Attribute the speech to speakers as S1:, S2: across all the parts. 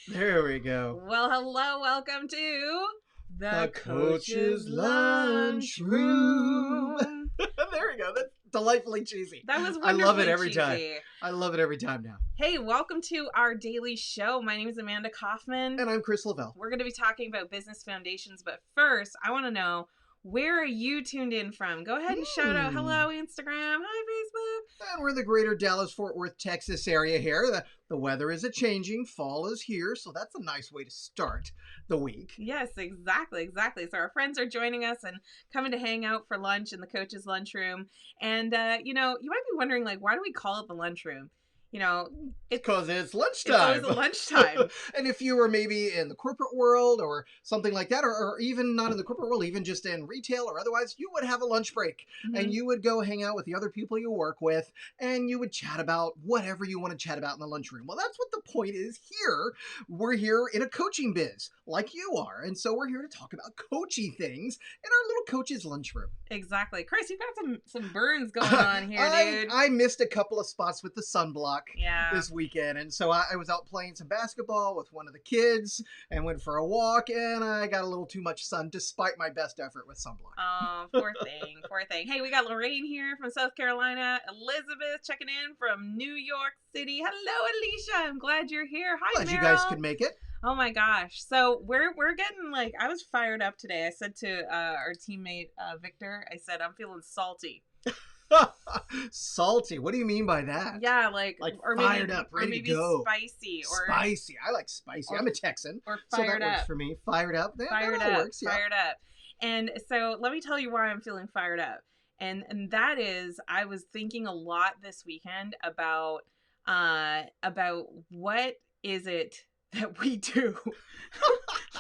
S1: There we go.
S2: Well, hello, welcome to
S1: The Coach's Lunchroom. There we go. That's delightfully cheesy.
S2: That was
S1: I
S2: wonderfully
S1: love it every
S2: cheesy.
S1: time. I love it every time now.
S2: Hey, welcome to our daily show. My name is Amanda Kaufman.
S1: And I'm Chris Lavelle.
S2: We're going to be talking about business foundations, but first, I want to know, where are you tuned in from? Go ahead and shout out, hello, Instagram, hi, Facebook.
S1: And we're in the greater Dallas-Fort Worth, Texas area here. The weather is a-changing. Fall is here, so that's a nice way to start the week.
S2: Yes, exactly. So our friends are joining us and coming to hang out for lunch in the Coach's Lunchroom. And, you might be wondering, like, why do we call it the lunchroom?
S1: Because it's lunchtime.
S2: It's always lunchtime.
S1: And if you were maybe in the corporate world or something like that, or even not in the corporate world, even just in retail or otherwise, you would have a lunch break and you would go hang out with the other people you work with and you would chat about whatever you want to chat about in the lunchroom. Well, that's what the point is here. We're here in a coaching biz like you are. And so we're here to talk about coachy things in our little coach's lunchroom.
S2: Exactly. Chris, you've got some burns going on here, dude.
S1: I missed a couple of spots with the sunblock this weekend. And so I was out playing some basketball with one of the kids and went for a walk, and I got a little too much sun despite my best effort with sunblock.
S2: Oh, poor thing. Hey, we got Lorraine here from South Carolina. Elizabeth checking in from New York City. Hello, Alicia. I'm glad you're here. Hi,
S1: Glad
S2: Meryl.
S1: you guys could make it.
S2: Oh my gosh. So we're getting, like, I was fired up today. I said to our teammate Victor, I said, I'm feeling salty.
S1: Salty. What do you mean by that?
S2: Yeah, like
S1: or fired up, ready to go.
S2: Spicy.
S1: Spicy. I like spicy. I'm a Texan.
S2: Or fired
S1: so that works for me. Fired up.
S2: Fired
S1: that
S2: up.
S1: Works, yeah.
S2: Fired up. And so let me tell you why I'm feeling fired up. And that is, I was thinking a lot this weekend about what is it that we do.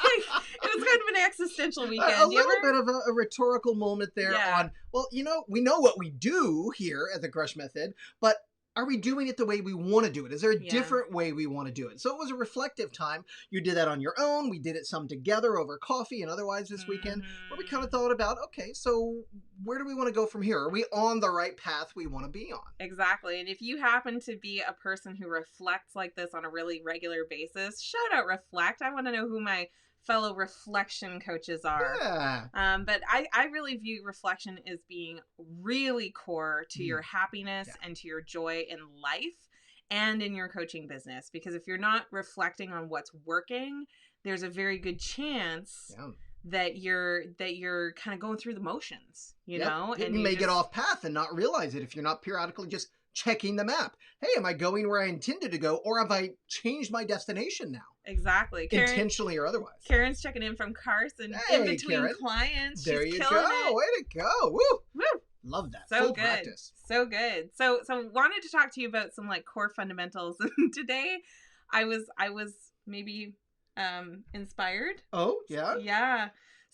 S2: It was kind of an existential weekend.
S1: A little bit of a rhetorical moment there on, well, we know what we do here at the Crush Method, but are we doing it the way we want to do it? Is there a different way we want to do it? So it was a reflective time. You did that on your own. We did it some together over coffee and otherwise this weekend, where we kind of thought about, okay, so where do we want to go from here? Are we on the right path we want to be on?
S2: Exactly. And if you happen to be a person who reflects like this on a really regular basis, shout out Reflect. I want to know who my fellow reflection coaches are.
S1: Yeah.
S2: But I really view reflection as being really core to your happiness and to your joy in life and in your coaching business. Because if you're not reflecting on what's working, there's a very good chance that you're kind of going through the motions, you know?
S1: And you may get off path and not realize it if you're not periodically just checking the map. Hey, am I going where I intended to go, or have I changed my destination now?
S2: Exactly. Karen,
S1: intentionally or otherwise.
S2: Karen's checking in from Carson.
S1: Hey,
S2: in between
S1: Karen.
S2: clients.
S1: There
S2: She's
S1: you
S2: killing
S1: go.
S2: it.
S1: Way to go. Woo.
S2: Woo.
S1: Love that.
S2: So
S1: Full
S2: good.
S1: practice.
S2: So good. So wanted to talk to you about some like core fundamentals. And today I was maybe inspired.
S1: Oh, yeah.
S2: Yeah.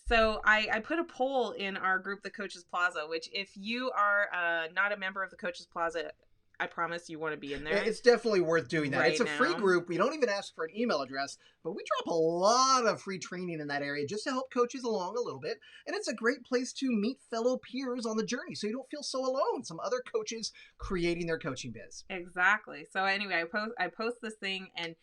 S2: So I put a poll in our group, the Coach's Plaza, which if you are not a member of the Coach's Plaza, I promise you want to be in there.
S1: It's definitely worth doing that.
S2: Right
S1: it's a
S2: now.
S1: free group. We don't even ask for an email address, but we drop a lot of free training in that area just to help coaches along a little bit. And it's a great place to meet fellow peers on the journey so you don't feel so alone. Some other coaches creating their coaching biz.
S2: Exactly. So anyway, I post this thing, and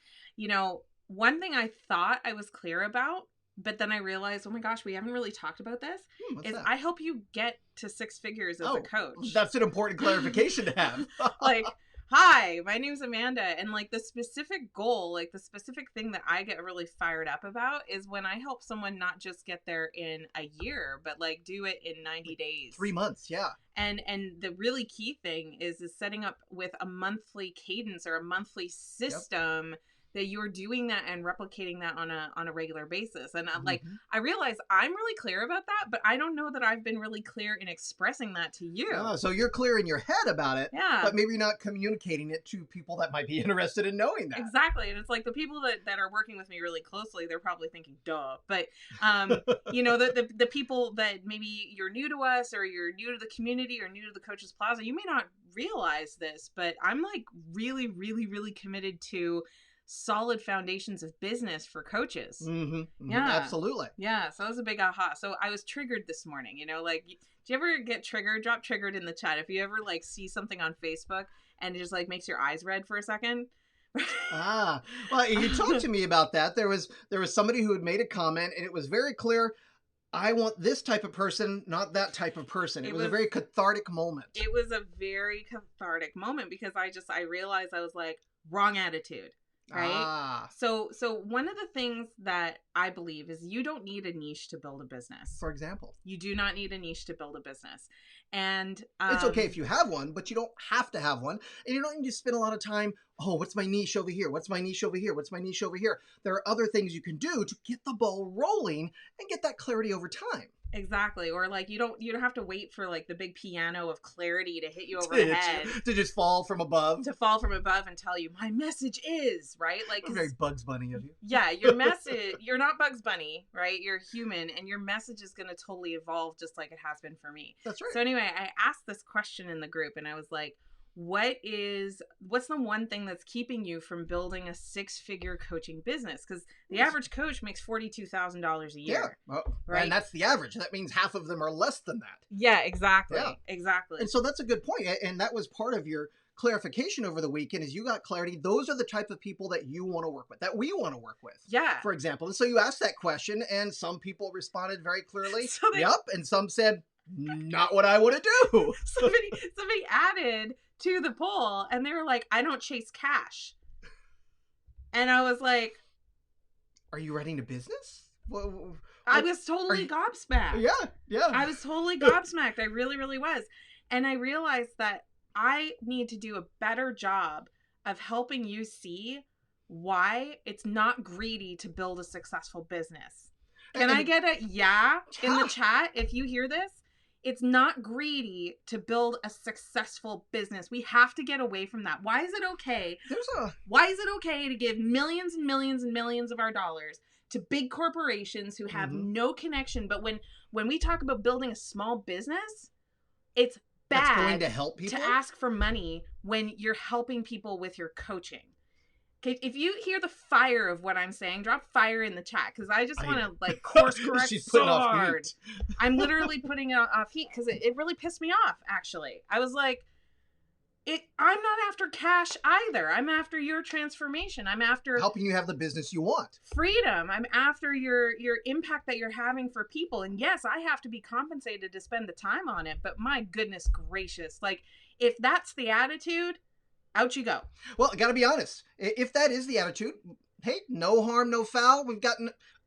S2: one thing I thought I was clear about, but then I realized, oh my gosh, we haven't really talked about this, is that? I help you get to 6 figures as a coach.
S1: That's an important clarification to have.
S2: Like, hi, my name's Amanda. And like the specific goal, like the specific thing that I get really fired up about is when I help someone not just get there in a year, but like do it in 90 days.
S1: 3 months, yeah.
S2: And the really key thing is setting up with a monthly cadence or a monthly system that you're doing that and replicating that on a regular basis. And like, I realize I'm really clear about that, but I don't know that I've been really clear in expressing that to you.
S1: Oh, so you're clear in your head about it, but maybe you're not communicating it to people that might be interested in knowing that.
S2: Exactly. And it's like the people that are working with me really closely, they're probably thinking, duh. But, the people that maybe you're new to us or you're new to the community or new to the Coach's Plaza, you may not realize this, but I'm like really, really, really committed to solid foundations of business for coaches.
S1: Yeah, absolutely.
S2: Yeah, so that was a big aha. So I was triggered this morning, like, do you ever get triggered? Drop triggered in the chat if you ever like see something on Facebook and it just like makes your eyes red for a second.
S1: Well, you talked to me about that. There was somebody who had made a comment, and it was very clear. I want this type of person, not that type of person. It was a very cathartic moment.
S2: It was a very cathartic moment because I realized I was like, wrong attitude. Right. So one of the things that I believe is you don't need a niche to build a business.
S1: For example,
S2: you do not need a niche to build a business. And
S1: it's okay if you have one, but you don't have to have one. And you don't need to spend a lot of time, oh, what's my niche over here? What's my niche over here? What's my niche over here? There are other things you can do to get the ball rolling and get that clarity over time.
S2: Exactly. Or like you don't have to wait for like the big piano of clarity to hit you over the head.
S1: To just fall from above.
S2: To fall from above and tell you my message is, right? Like
S1: very Bugs Bunny of you.
S2: Yeah, your message, you're not Bugs Bunny, right? You're human, and your message is going to totally evolve just like it has been for me.
S1: That's right.
S2: So anyway, I asked this question in the group and I was like, what's the one thing that's keeping you from building a 6-figure coaching business? Because the average coach makes $42,000 a year.
S1: Yeah. Well,
S2: right?
S1: And that's the average. That means half of them are less than that.
S2: Yeah, exactly.
S1: Yeah.
S2: Exactly.
S1: And so that's a good point. And that was part of your clarification over the weekend is you got clarity. Those are the type of people that you want to work with, that we want to work with.
S2: Yeah.
S1: For example. And so you asked that question and some people responded very clearly.
S2: Yep.
S1: And some said, not what I want to do.
S2: Somebody added to the poll and they were like, I don't chase cash. And I was like,
S1: are you running a business?
S2: I was totally gobsmacked.
S1: Yeah.
S2: I was totally gobsmacked. I really, really was. And I realized that I need to do a better job of helping you see why it's not greedy to build a successful business. Can I get a yeah in the chat if you hear this? It's not greedy to build a successful business. We have to get away from that. Why is it okay? Why is it okay to give millions and millions and millions of our dollars to big corporations who have no connection? But when we talk about building a small business, it's bad
S1: that's going to help people
S2: to ask for money when you're helping people with your coaching. Okay, if you hear the fire of what I'm saying, drop fire in the chat because I just want to like course correct so hard. I'm literally putting it off heat because it really pissed me off. Actually, I was like, I'm not after cash either. I'm after your transformation. I'm after
S1: helping you have the business you want.
S2: Freedom. I'm after your impact that you're having for people. And yes, I have to be compensated to spend the time on it. But my goodness gracious, like if that's the attitude, out you go.
S1: Well, I got to be honest. If that is the attitude, hey, no harm, no foul.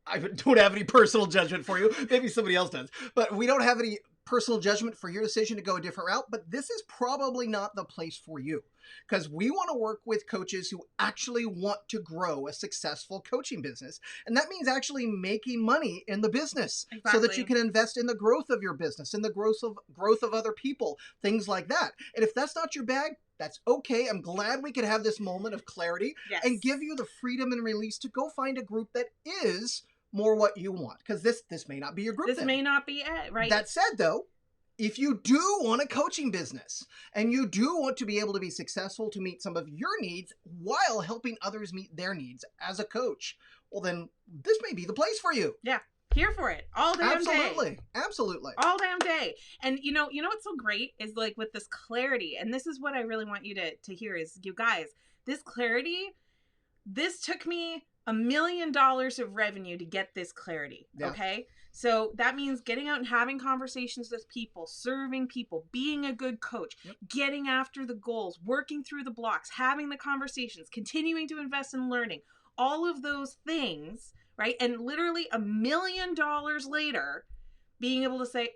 S1: I don't have any personal judgment for you. Maybe somebody else does. But we don't have any personal judgment for your decision to go a different route. But this is probably not the place for you because we want to work with coaches who actually want to grow a successful coaching business. And that means actually making money in the business so that you can invest in the growth of your business, in the growth of other people, things like that. And if that's not your bag, that's okay. I'm glad we could have this moment of clarity and give you the freedom and release to go find a group that is more what you want. Because this may not be your group.
S2: This may not be it, right?
S1: That said, though, if you do want a coaching business and you do want to be able to be successful to meet some of your needs while helping others meet their needs as a coach, well, then this may be the place for you.
S2: Yeah. Here for it all damn day.
S1: Absolutely.
S2: All damn day. And you know what's so great is like with this clarity, and this is what I really want you to hear is, you guys, this clarity, this took me $1 million of revenue to get this clarity. Yeah. Okay. So that means getting out and having conversations with people, serving people, being a good coach, getting after the goals, working through the blocks, having the conversations, continuing to invest in learning, all of those things. Right. And literally $1 million later, being able to say,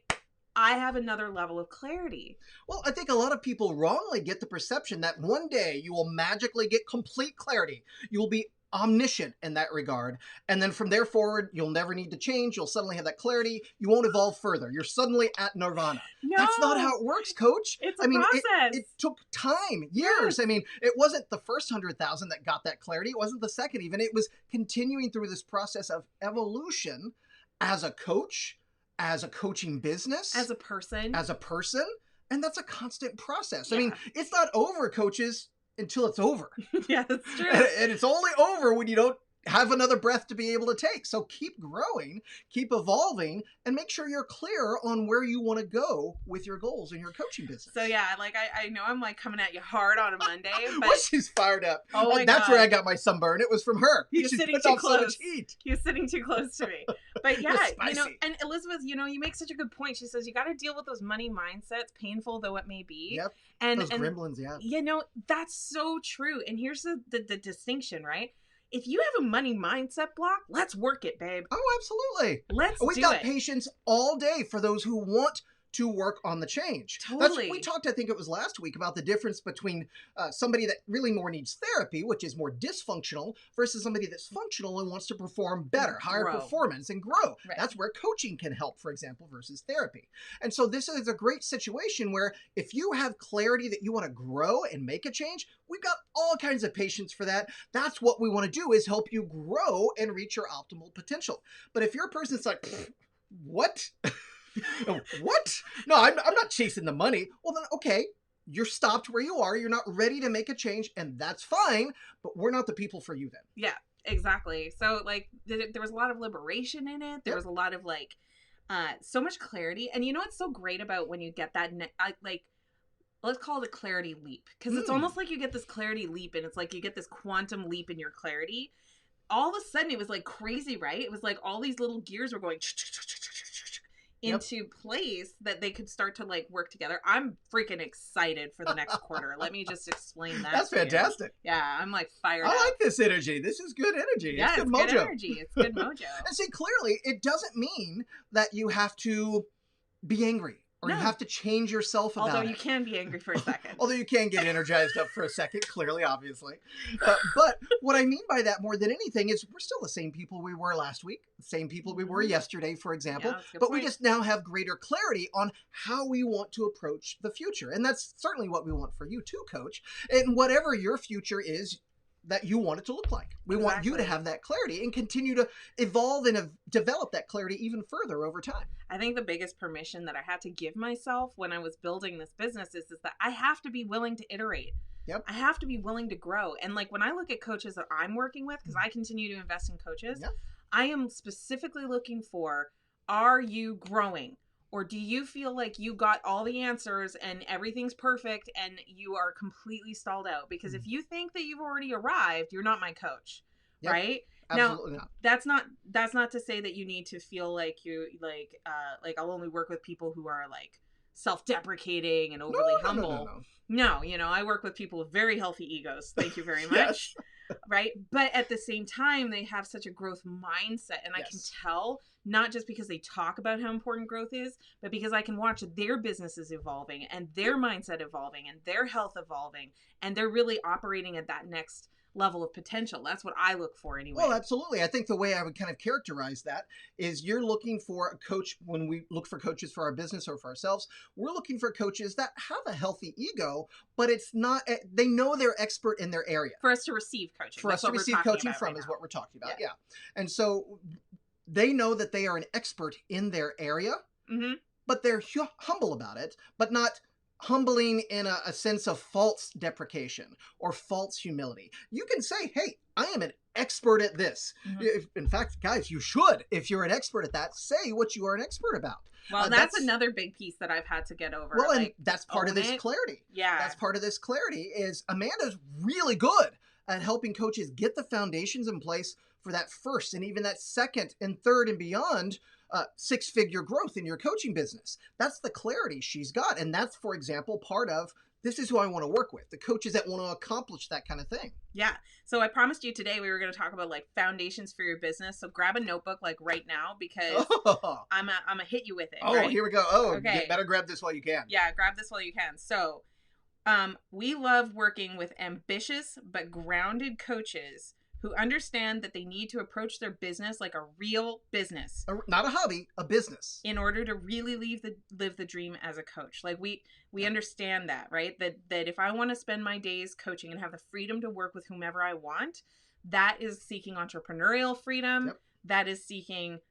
S2: I have another level of clarity.
S1: Well, I think a lot of people wrongly get the perception that one day you will magically get complete clarity. You will be omniscient in that regard. And then from there forward, you'll never need to change. You'll suddenly have that clarity. You won't evolve further. You're suddenly at nirvana.
S2: No,
S1: that's not how it works, coach.
S2: It's a process.
S1: It took time, years. Yes. I mean, it wasn't the first 100,000 that got that clarity. It wasn't the second even. It was continuing through this process of evolution as a coach, as a coaching business,
S2: as a person.
S1: And that's a constant process. Yeah. I mean, it's not over, coaches, until it's over.
S2: Yeah, that's true.
S1: And it's only over when you don't have another breath to be able to take. So keep growing, keep evolving, and make sure you're clear on where you want to go with your goals in your coaching business.
S2: So yeah, like I know I'm like coming at you hard on a Monday, but
S1: Well, she's fired up.
S2: Oh my
S1: That's
S2: God.
S1: where I got my sunburn. It was from her.
S2: You're
S1: She's
S2: sitting
S1: putting
S2: too
S1: off so much
S2: close.
S1: heat.
S2: You're sitting too close to me. But yeah,
S1: You're
S2: you know,
S1: spicy.
S2: and Elizabeth, you know, you make such a good point. She says you got to deal with those money mindsets, painful though it may be.
S1: Yep.
S2: And
S1: Those gremlins, yeah.
S2: You know, that's so true. And here's the distinction, right? If you have a money mindset block, let's work it, babe.
S1: Oh, absolutely. We've
S2: do
S1: got
S2: it.
S1: patience all day for those who want to work on the change.
S2: Totally.
S1: We talked, I think it was last week, about the difference between somebody that really more needs therapy, which is more dysfunctional, versus somebody that's functional and wants to perform better, higher performance, and grow.
S2: Right.
S1: That's where coaching can help, for example, versus therapy. And so this is a great situation where if you have clarity that you want to grow and make a change, we've got all kinds of patience for that. That's what we want to do, is help you grow and reach your optimal potential. But if you're a person that's like, what? What? No, I'm not chasing the money. Well, then, okay, you're stopped where you are. You're not ready to make a change, and that's fine, but we're not the people for you then.
S2: Yeah, exactly. So, like, there was a lot of liberation in it. There was a lot of, like, so much clarity. And you know what's so great about when you get that, let's call it a clarity leap. Because it's almost like you get this clarity leap, and it's like you get this quantum leap in your clarity. All of a sudden, it was, like, crazy, right? It was like all these little gears were going into place that they could start to like work together. I'm freaking excited for the next quarter. Let me just explain that.
S1: That's fantastic.
S2: Yeah, I'm like fired up.
S1: I like this energy. This is good energy.
S2: Yeah,
S1: it's good mojo.
S2: Good energy. It's good mojo.
S1: And see, clearly, it doesn't mean that you have to be angry or you have to change yourself about it.
S2: Although you can be angry for a second.
S1: Although you can get energized up for a second, clearly, obviously. But what I mean by that more than anything is we're still the same people we were last week, the same people we were yesterday, for example.
S2: Yeah,
S1: but we just now have greater clarity on how we want to approach the future. And that's certainly what we want for you too, Coach. And whatever your future is that you want it to look like. We want you to have that clarity and continue to evolve and develop that clarity even further over time.
S2: I think the biggest permission that I had to give myself when I was building this business is that I have to be willing to iterate.
S1: Yep.
S2: I have to be willing to grow. And like when I look at coaches that I'm working with, because I continue to invest in coaches, I am specifically looking for, are you growing? Or do you feel like you got all the answers and everything's perfect and you are completely stalled out? Because if you think that you've already arrived, you're not my coach, right?
S1: Absolutely
S2: now,
S1: not.
S2: That's not to say that you need to feel like you like I'll only work with people who are like self-deprecating and overly humble. No, you know, I work with people with very healthy egos. Thank you very much. Right? But at the same time, they have such a growth mindset. And I can tell, not just because they talk about how important growth is, but because I can watch their businesses evolving and their mindset evolving and their health evolving. And they're really operating at that next level of potential. That's what I look for anyway.
S1: Well, absolutely. I think the way I would kind of characterize that is you're looking for a coach. When we look for coaches for our business or for ourselves, we're looking for coaches that have a healthy ego, but it's not, they know they're expert in their area.
S2: For us to receive coaching.
S1: For us to receive coaching from is what we're talking about. Yeah. And so they know that they are an expert in their area, but they're humble about it, but not humbling in a sense of false deprecation or false humility. You can say, hey, I am an expert at this. In fact, guys, you should. If you're an expert at that, say what you are an expert about.
S2: Well, that's another big piece that I've had to get over.
S1: Well, and that's part of this clarity.
S2: Yeah.
S1: That's part of this clarity is Amanda's really good at helping coaches get the foundations in place for that first and even that second and third and beyond six-figure growth in your coaching business. That's the clarity she's got. And that's, for example, part of this is who I want to work with, the coaches that want to accomplish that kind of thing.
S2: Yeah. So I promised you today we were going to talk about like foundations for your business. So grab a notebook like right now because I'm a hit you with it.
S1: Oh, right? Here we go. Oh, okay. You better grab this while you can.
S2: Yeah, grab this while you can. So we love working with ambitious but grounded coaches who understand that they need to approach their business like a real business.
S1: Not a hobby, a business.
S2: In order to really live the dream as a coach. Like we understand that, right? That if I want to spend my days coaching and have the freedom to work with whomever I want, that is seeking entrepreneurial freedom. That is seeking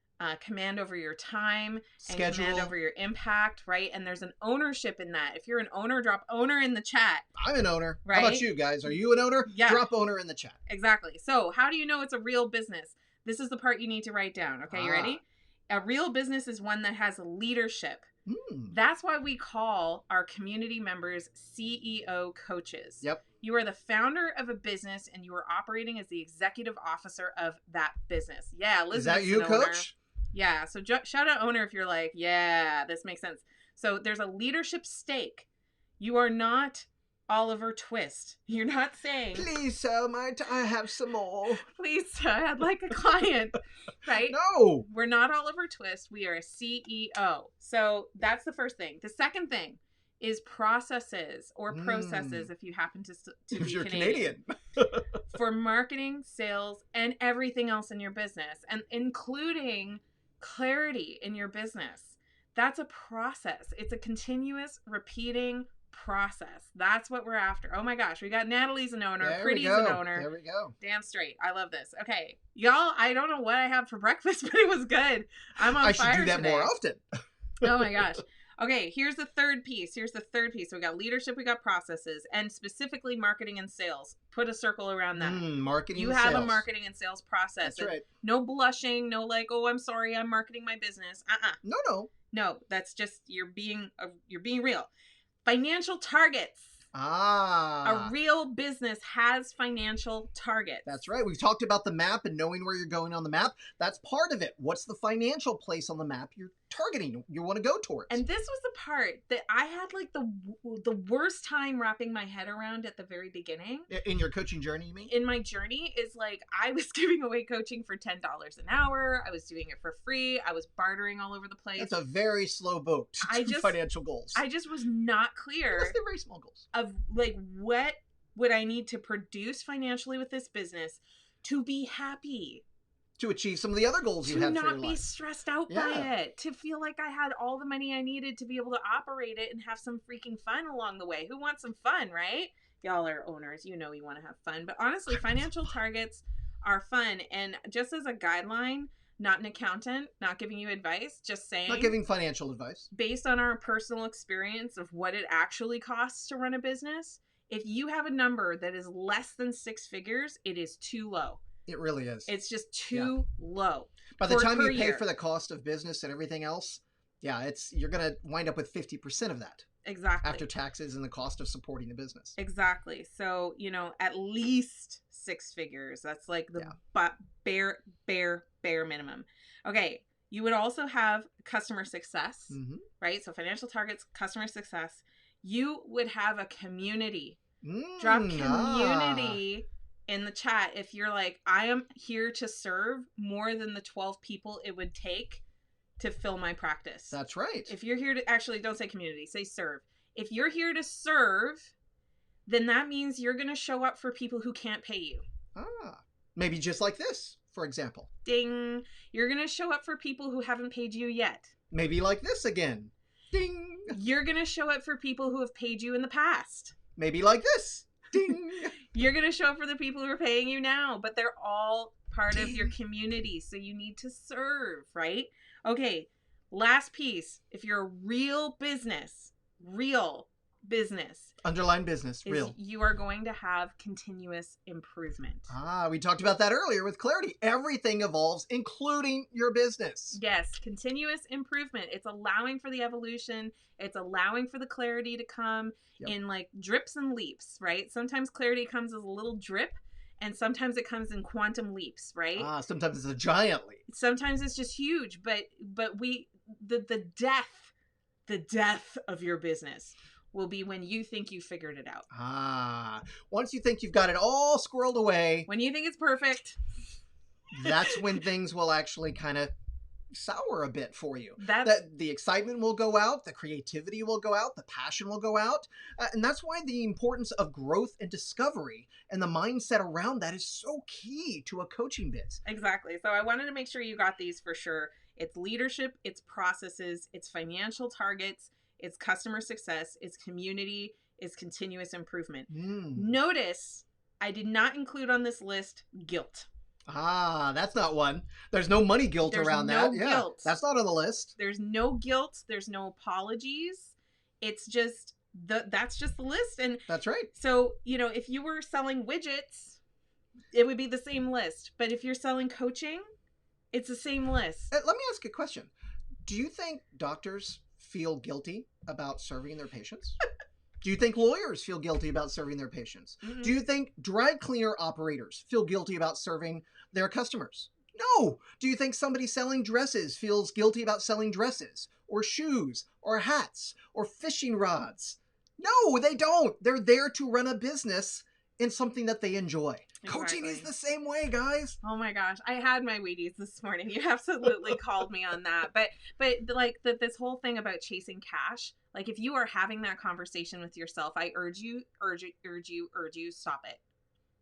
S2: command over your time,
S1: Schedule.
S2: and command over your impact, right? And there's an ownership in that. If you're an owner, drop owner in the chat.
S1: I'm an owner.
S2: Right?
S1: How about you guys? Are you an owner?
S2: Yeah.
S1: Drop owner in the chat.
S2: Exactly. So how do you know it's a real business? This is the part you need to write down. Okay, you ready? A real business is one that has leadership. That's why we call our community members CEO coaches.
S1: Yep.
S2: You are the founder of a business and you are operating as the executive officer of that business. Yeah, Elizabeth's
S1: Is that you,
S2: an owner.
S1: Coach?
S2: Yeah, so shout out owner if you're like, yeah, this makes sense. So there's a leadership stake. You are not Oliver Twist. You're not saying,
S1: please, sir, might I have some more?
S2: Please, sir, I'd like a client, right?
S1: No.
S2: We're not Oliver Twist. We are a CEO. So that's the first thing. The second thing is processes or processes if you happen to
S1: If
S2: be
S1: you're
S2: Canadian. For marketing, sales, and everything else in your business, and including clarity in your business. That's a process. It's a continuous repeating process. That's what we're after. Oh my gosh, we got Natalie's an owner, Pretty's an owner.
S1: There we go.
S2: Damn straight. I love this. Okay, y'all, I don't know what I had for breakfast, but it was good. I'm on fire
S1: I should do that
S2: today.
S1: more often.
S2: Oh my gosh. Okay, here's the third piece. So we got leadership, we got processes, and specifically marketing and sales. Put a circle around that.
S1: Marketing
S2: you
S1: and
S2: have
S1: sales.
S2: A marketing and sales process.
S1: That's right.
S2: No blushing, no like, oh, I'm sorry, I'm marketing my business. No, that's just you're being real. Financial targets. A real business has financial targets.
S1: That's right. We've talked about the map and knowing where you're going on the map. That's part of it. What's the financial place on the map you're targeting, you want to go towards?
S2: And this was the part that I had like the worst time wrapping my head around at the very beginning.
S1: In your coaching journey, you mean? In
S2: my journey is like I was giving away coaching for $10 an hour. I was doing it for free. I was bartering all over the place.
S1: That's a very slow boat to financial goals.
S2: I just was not clear.
S1: Unless they're very small goals.
S2: Of like what would I need to produce financially with this business to be happy? To
S1: achieve some of the other goals you had for your life.
S2: To not be stressed out by it. To feel like I had all the money I needed to be able to operate it and have some freaking fun along the way. Who wants some fun, right? Y'all are owners. You know you want to have fun. But honestly, financial targets are fun. And just as a guideline, not an accountant, not giving you advice, just saying.
S1: Not giving financial advice.
S2: Based on our personal experience of what it actually costs to run a business, if you have a number that is less than 6 figures, it is too low.
S1: It really is.
S2: It's just too low.
S1: By the time you pay for the cost of business and everything else, you're going to wind up with 50% of that.
S2: Exactly.
S1: After taxes and the cost of supporting the business.
S2: Exactly. So, at least 6 figures. That's like the bare minimum. Okay. You would also have customer success, right? So financial targets, customer success. You would have a community. Drop community in the chat if you're like, I am here to serve more than the 12 people it would take to fill my practice.
S1: That's right.
S2: If you're here to, actually don't say community, say serve. If you're here to serve, then that means you're going to show up for people who can't pay you.
S1: Maybe just like this, for example.
S2: Ding. You're going to show up for people who haven't paid you yet.
S1: Maybe like this again. Ding.
S2: You're going to show up for people who have paid you in the past.
S1: Maybe like this. Ding.
S2: You're going to show up for the people who are paying you now, but they're all part of your community. So you need to serve, right? Okay. Last piece. If you're a real business,
S1: underline business, real.
S2: You are going to have continuous improvement.
S1: We talked about that earlier with clarity. Everything evolves, including your business.
S2: Yes, continuous improvement. It's allowing for the evolution. It's allowing for the clarity to come in like drips and leaps, right? Sometimes clarity comes as a little drip, and sometimes it comes in quantum leaps, right?
S1: Sometimes it's a giant leap.
S2: Sometimes it's just huge, but the death of your business will be when you think you figured it out.
S1: Once you think you've got it all squirreled away.
S2: When you think it's perfect.
S1: That's when things will actually kind of sour a bit for you. The excitement will go out, the creativity will go out, the passion will go out. And that's why the importance of growth and discovery and the mindset around that is so key to a coaching biz.
S2: Exactly. So I wanted to make sure you got these for sure. It's leadership, it's processes, it's financial targets, it's customer success, it's community, it's continuous improvement. Notice I did not include on this list guilt.
S1: Ah, that's not one. There's no money guilt
S2: There's
S1: around
S2: no
S1: that. Yeah,
S2: guilt.
S1: that's not on the list.
S2: There's no guilt. There's no apologies. It's just that's just the list. And
S1: That's right.
S2: so, if you were selling widgets, it would be the same list. But if you're selling coaching, it's the same list.
S1: Let me ask you a question. Do you think doctors feel guilty about serving their patients? Do you think lawyers feel guilty about serving their patients?
S2: Mm-hmm.
S1: Do you think dry cleaner operators feel guilty about serving their customers? No. Do you think somebody selling dresses feels guilty about selling dresses or shoes or hats or fishing rods? No, they don't. They're there to run a business in something that they enjoy.
S2: Exactly.
S1: Coaching is the same way, guys.
S2: Oh my gosh, I had my Wheaties this morning. You absolutely called me on that. But like this whole thing about chasing cash, like if you are having that conversation with yourself, I urge you, stop it.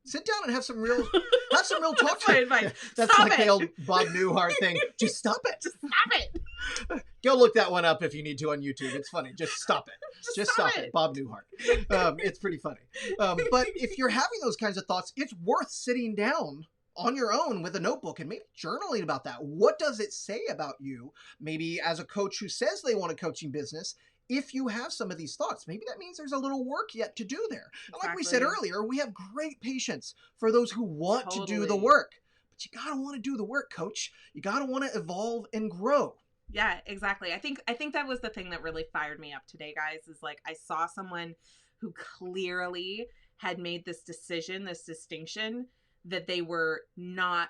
S1: Sit down and have some real talk.
S2: That's my advice.
S1: That's
S2: Stop
S1: like
S2: it.
S1: the old Bob Newhart thing. Just stop it.
S2: Just stop it.
S1: Go look that one up if you need to on YouTube. It's funny. Just stop it. Just stop it. Bob Newhart. It's pretty funny. But if you're having those kinds of thoughts, it's worth sitting down on your own with a notebook and maybe journaling about that. What does it say about you? Maybe as a coach who says they want a coaching business, if you have some of these thoughts, maybe that means there's a little work yet to do there. Exactly. Like we said earlier, we have great patience for those who want to do the work. But you got to want to do the work, coach. You got to want to evolve and grow.
S2: Yeah, exactly. I think that was the thing that really fired me up today, guys, is like I saw someone who clearly had made this decision, this distinction that they were not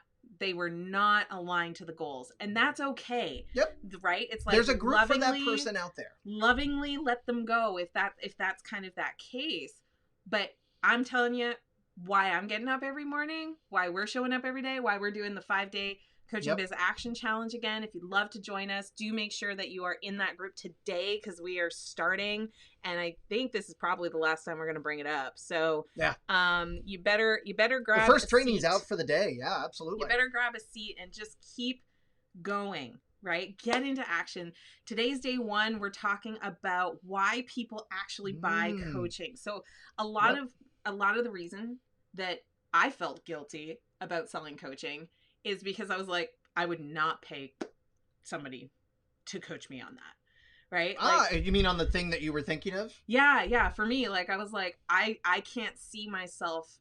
S2: aligned to the goals, and that's okay.
S1: Yep.
S2: Right? It's like
S1: there's a group for that person out there.
S2: Lovingly let them go if that's kind of that case. But I'm telling you why I'm getting up every morning, why we're showing up every day, why we're doing the 5-day Coaching Biz Action Challenge again. If you'd love to join us, do make sure that you are in that group today because we are starting, and I think this is probably the last time we're going to bring it up. So, you better grab
S1: the first training's out for the day. Yeah, absolutely.
S2: You better grab a seat and just keep going. Right? Get into action. Today's day 1. We're talking about why people actually buy coaching. So, a lot of the reason that I felt guilty about selling coaching is because I was like, I would not pay somebody to coach me on that. Right?
S1: You mean on the thing that you were thinking of?
S2: Yeah. For me, like I was like, I can't see myself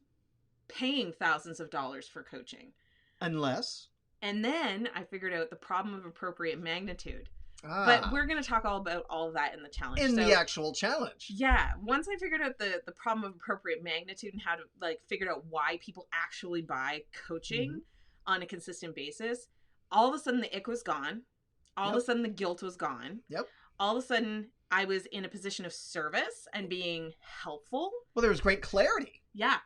S2: paying thousands of dollars for coaching.
S1: Unless.
S2: And then I figured out the problem of appropriate magnitude. But we're going to talk all about all of that in the challenge.
S1: In the actual challenge.
S2: Yeah. Once I figured out the problem of appropriate magnitude and how to figured out why people actually buy coaching on a consistent basis, all of a sudden the ick was gone. All of a sudden the guilt was gone.
S1: Yep.
S2: All of a sudden I was in a position of service and being helpful.
S1: Well, there was great clarity.
S2: Yeah.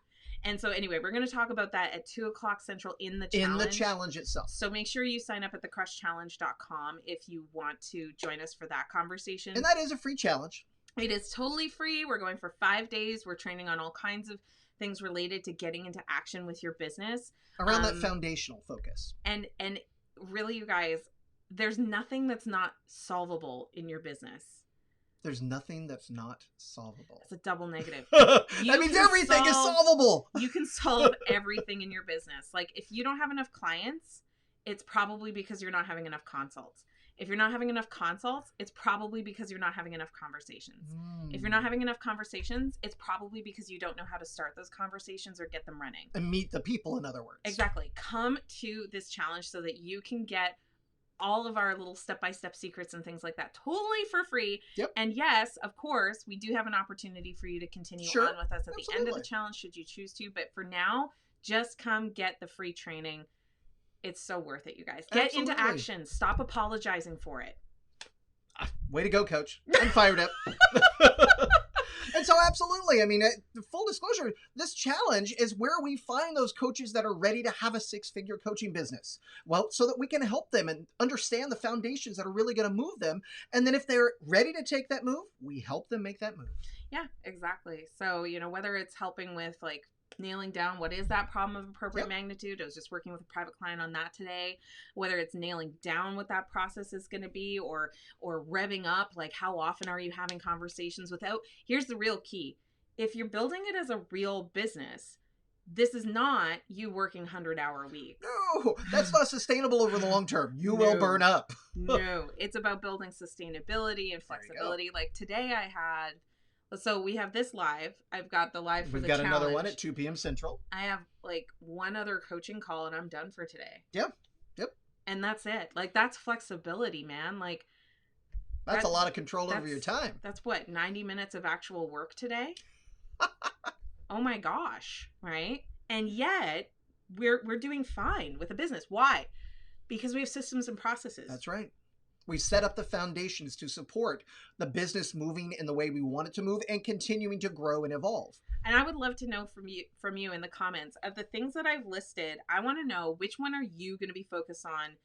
S2: And so anyway, we're going to talk about that at 2:00 Central in the challenge.
S1: In the challenge itself.
S2: So make sure you sign up at thecrushchallenge.com if you want to join us for that conversation.
S1: And that is a free challenge.
S2: It is totally free. We're going for 5 days. We're training on all kinds of things related to getting into action with your business.
S1: Around that foundational focus.
S2: And really, you guys, there's nothing that's not solvable in your business.
S1: There's nothing that's not solvable.
S2: It's a double negative.
S1: That means everything is solvable.
S2: You can solve everything in your business. Like if you don't have enough clients, it's probably because you're not having enough consults. If you're not having enough consults, it's probably because you're not having enough conversations. If you're not having enough conversations, it's probably because you don't know how to start those conversations or get them running.
S1: And meet the people, in other words.
S2: Exactly. Come to this challenge so that you can get all of our little step-by-step secrets and things like that totally for free.
S1: Yep.
S2: And yes, of course, we do have an opportunity for you to continue on with us at the end of the challenge should you choose to. But for now, just come get the free training. It's so worth it, you guys. Get into action. Stop apologizing for it.
S1: Way to go, coach. I'm fired up. And so absolutely, I mean, full disclosure, this challenge is where we find those coaches that are ready to have a 6-figure coaching business. Well, so that we can help them and understand the foundations that are really going to move them. And then if they're ready to take that move, we help them make that move.
S2: Yeah, exactly. So, whether it's helping with nailing down what is that problem of appropriate magnitude. I was just working with a private client on that today. Whether it's nailing down what that process is going to be or revving up, how often are you having conversations without, here's the real key. If you're building it as a real business, this is not you working 100-hour weeks.
S1: No, that's not sustainable over the long term. You will burn up.
S2: No, it's about building sustainability and flexibility. Like today I had, so we have this live. I've got the live for the challenge.
S1: We've got another one at 2 p.m. Central.
S2: I have like one other coaching call and I'm done for today.
S1: Yep.
S2: And that's it. Like that's flexibility, man. Like
S1: that's a lot of control over your time.
S2: That's what, 90 minutes of actual work today? Oh my gosh, right? And yet we're doing fine with a business. Why? Because we have systems and processes.
S1: That's right. We set up the foundations to support the business moving in the way we want it to move and continuing to grow and evolve.
S2: And I would love to know from you in the comments of the things that I've listed. I want to know which one are you going to be focused on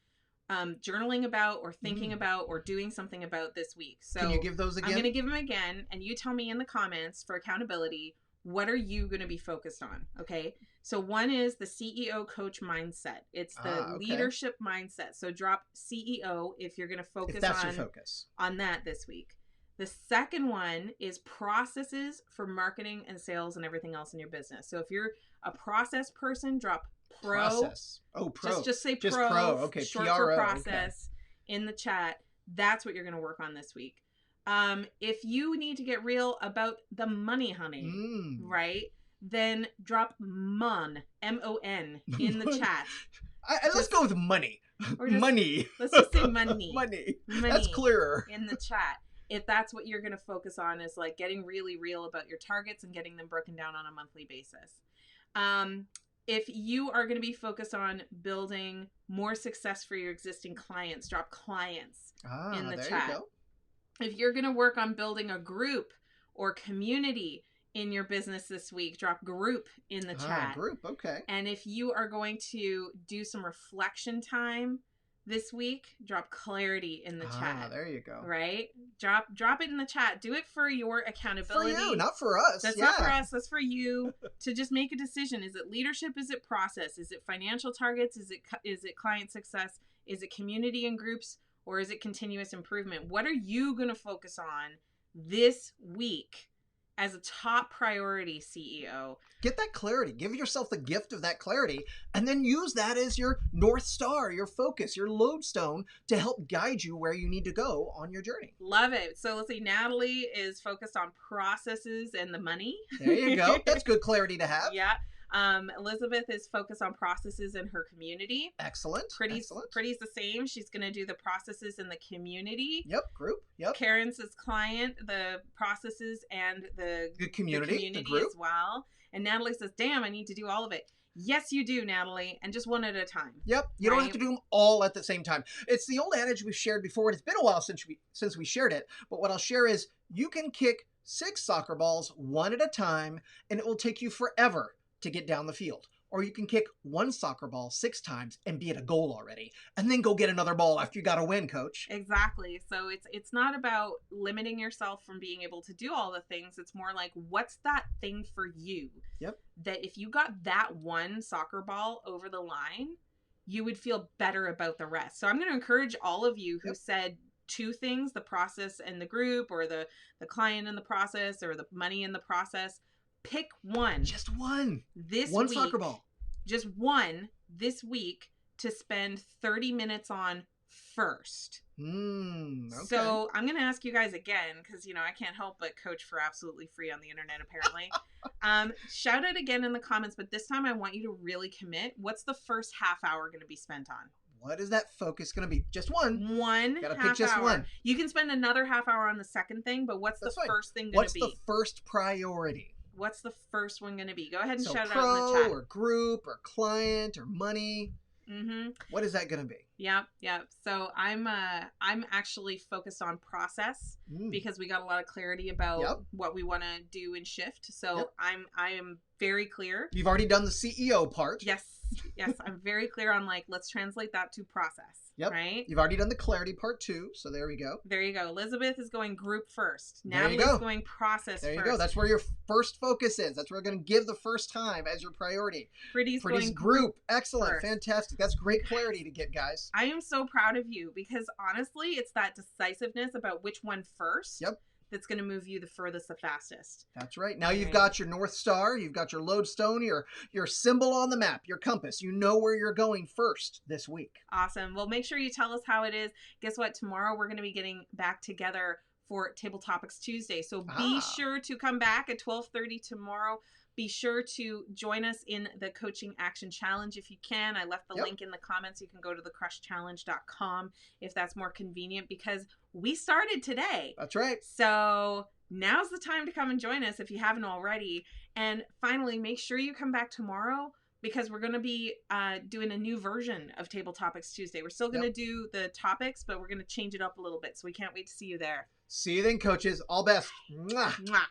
S2: journaling about or thinking about or doing something about this week. So
S1: can you give those again?
S2: I'm going to give them again, and you tell me in the comments for accountability, what are you going to be focused on? Okay. So one is the CEO coach mindset. It's the leadership mindset. So drop CEO if you're going to focus on that this week. The second one is processes for marketing and sales and everything else in your business. So if you're a process person, drop pro.
S1: Process. Oh, pro.
S2: Just say
S1: just
S2: pro.
S1: Okay.
S2: Short
S1: PRO.
S2: for process in the chat. That's what you're going to work on this week. If you need to get real about the money, honey, right? Then drop MON, M-O-N, in the chat.
S1: Let's go with money. Money.
S2: Let's just say money.
S1: Money. That's clearer.
S2: In the chat. If that's what you're going to focus on, is like getting really real about your targets and getting them broken down on a monthly basis. If you are going to be focused on building more success for your existing clients, drop clients in the chat. You go. If you're going to work on building a group or community in your business this week, drop group in the chat.
S1: Group, okay.
S2: And if you are going to do some reflection time this week, drop clarity in the chat.
S1: There you go.
S2: Right? Drop it in the chat. Do it for your accountability.
S1: For you, not for us.
S2: That's not for us. That's for you to just make a decision. Is it leadership? Is it process? Is it financial targets? Is it client success? Is it community and groups? Or is it continuous improvement? What are you going to focus on this week as a top priority, CEO?
S1: Get that clarity. Give yourself the gift of that clarity, and then use that as your North Star, your focus, your lodestone to help guide you where you need to go on your journey.
S2: Love it. So let's see. Natalie is focused on processes and the money.
S1: There you go. That's good clarity to have.
S2: Yeah. Elizabeth is focused on processes in her community.
S1: Excellent.
S2: Pretty's the same. She's going to do the processes in the community.
S1: Yep. Group. Yep.
S2: Karen's client, the processes and the
S1: community the group
S2: as well. And Natalie says, damn, I need to do all of it. Yes, you do, Natalie, and just one at a time.
S1: Yep. You don't have to do them all at the same time. It's the old adage we've shared before, and it's been a while since we shared it. But what I'll share is you can kick 6 soccer balls one at a time, and it will take you forever to get down the field. Or you can kick 1 soccer ball 6 times and be at a goal already, and then go get another ball after you got a win, coach.
S2: Exactly. So it's not about limiting yourself from being able to do all the things. It's more like, what's that thing for you?
S1: Yep.
S2: That if you got that 1 soccer ball over the line, you would feel better about the rest. So I'm going to encourage all of you who said 2 things, the process and the group, or the client in the process, or the money in the process. Pick 1.
S1: Just 1.
S2: This
S1: one
S2: week,
S1: soccer ball.
S2: Just 1 this week to spend 30 minutes on first.
S1: Okay.
S2: So I'm going to ask you guys again, because, I can't help but coach for absolutely free on the internet, apparently. Shout out again in the comments, but this time I want you to really commit. What's the first half hour going to be spent on?
S1: What is that focus going to be? Just 1.
S2: Gotta pick just 1. You can spend another half hour on the second thing, but what's the first thing going to be?
S1: What's the first priority?
S2: What's the first one going to be? Go ahead and shout it
S1: pro
S2: out in the chat.
S1: Or group or client or money. What is that going to be?
S2: Yep. So I'm actually focused on process because we got a lot of clarity about what we want to do and shift. So I am very clear.
S1: You've already done the CEO part.
S2: Yes. I'm very clear on let's translate that to process.
S1: Yep.
S2: Right.
S1: You've already done the clarity part too. So there we go.
S2: There you go. Elizabeth is going group first. Natalie's going process first.
S1: There you go. That's where your first focus is. That's where we're going to give the first time as your priority.
S2: Pretty's going
S1: group. Excellent.
S2: First.
S1: Fantastic. That's great clarity to get, guys.
S2: I am so proud of you because honestly, it's that decisiveness about which one first that's going to move you the furthest, the fastest.
S1: That's right. Now you've got your North Star, you've got your lodestone, your symbol on the map, your compass. You know where you're going first this week.
S2: Awesome. Well, make sure you tell us how it is. Guess what? Tomorrow we're going to be getting back together for Table Topics Tuesday. So be sure to come back at 12:30 tomorrow. Be sure to join us in the Coaching Action Challenge if you can. I left the link in the comments. You can go to thecrushchallenge.com if that's more convenient, because we started today.
S1: That's right.
S2: So now's the time to come and join us if you haven't already. And finally, make sure you come back tomorrow, because we're going to be doing a new version of Table Topics Tuesday. We're still going to do the topics, but we're going to change it up a little bit. So we can't wait to see you there.
S1: See you then, coaches. All best. Mwah.
S2: Mwah.